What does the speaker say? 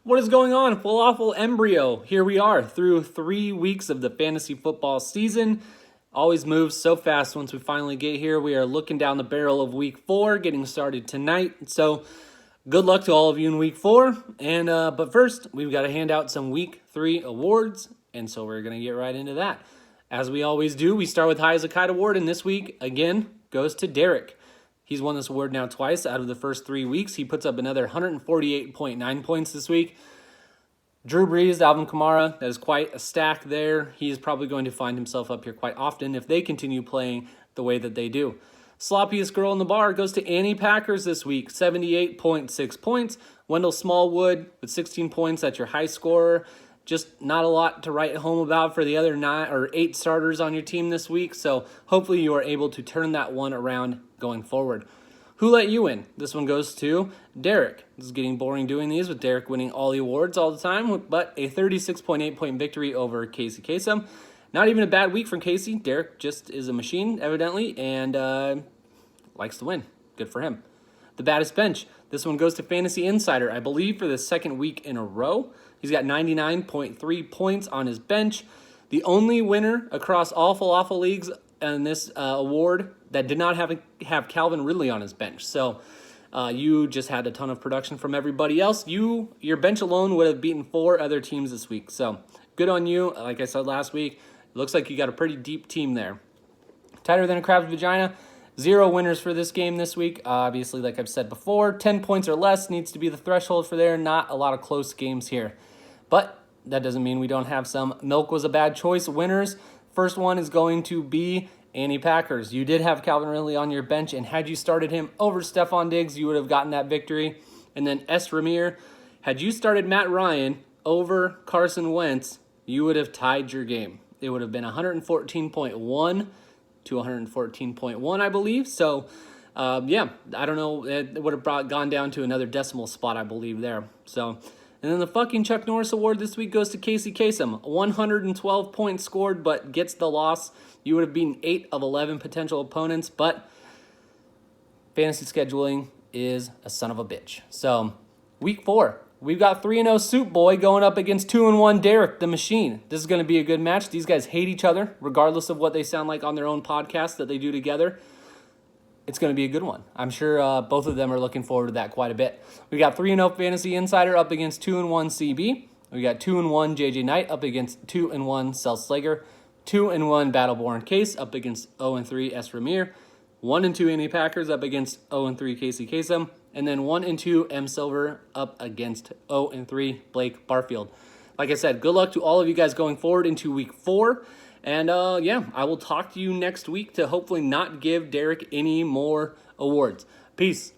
What is going on? FLAFFL Embryo. Here we are through 3 weeks of the fantasy football season. Always moves so fast once we finally get here. We are looking down the barrel of week 4, getting started tonight. So good luck to all of you in week 4. But first, we've got to hand out some week 3 awards. And so we're going to get right into that. As we always do, we start with High as a Kite Award. And this week, again, goes to Derek. He's won this award now twice out of the first 3 weeks. He puts up another 148.9 points this week. Drew Brees, Alvin Kamara, that is quite a stack there. He is probably going to find himself up here quite often if they continue playing the way that they do. Sloppiest girl in the bar goes to Annie Packers this week, 78.6 points. Wendell Smallwood with 16 points, that's your high scorer. Just not a lot to write home about for the other 8 starters on your team this week, so hopefully you are able to turn that one around going forward. Who let you in? This one goes to Derek. This is getting boring doing these with Derek winning all the awards all the time, but a 36.8 point victory over Casey Kasem. Not even a bad week from Casey. Derek just is a machine, evidently, and likes to win. Good for him. The baddest bench. This one goes to Fantasy Insider, I believe for the second week in a row. He's got 99.3 points on his bench. The only winner across all FLAFFL leagues in this award that did not have Calvin Ridley on his bench. So you just had a ton of production from everybody else. Your bench alone would have beaten 4 other teams this week. So good on you. Like I said last week, it looks like you got a pretty deep team there. Tighter than a crab's vagina. 0 winners for this game this week. Obviously, like I've said before, 10 points or less needs to be the threshold for there. Not a lot of close games here. But that doesn't mean we don't have some milk was a bad choice winners. First one is going to be Annie Packers. You did have Calvin Ridley on your bench, and had you started him over Stephon Diggs, you would have gotten that victory. And then S. Ramir, had you started Matt Ryan over Carson Wentz, you would have tied your game. It would have been 114.1 to 114.1, I believe. So, yeah, I don't know. It would have gone down to another decimal spot, I believe, there. So, and then the fucking Chuck Norris Award this week goes to Casey Kasem. 112 points scored, but gets the loss. You would have beaten 8 of 11 potential opponents, but fantasy scheduling is a son of a bitch. So, week 4. We've got 3-0 Soup Boy going up against 2-1 Derek, the Machine. This is going to be a good match. These guys hate each other, regardless of what they sound like on their own podcast that they do together. It's going to be a good one. I'm sure both of them are looking forward to that quite a bit. We got 3-0 Fantasy Insider up against 2-1 CB. We got 2-1 JJ Knight up against 2-1 Cell Slager. 2-1 Battleborn Case up against 0-3 S. Ramir. 1-2 Annie Packers up against 0-3 Casey Kasem. And then 1-2 M. Silver up against 0-3 Blake Barfield. Like I said, good luck to all of you guys going forward into week 4. And yeah, I will talk to you next week to hopefully not give Derek any more awards. Peace.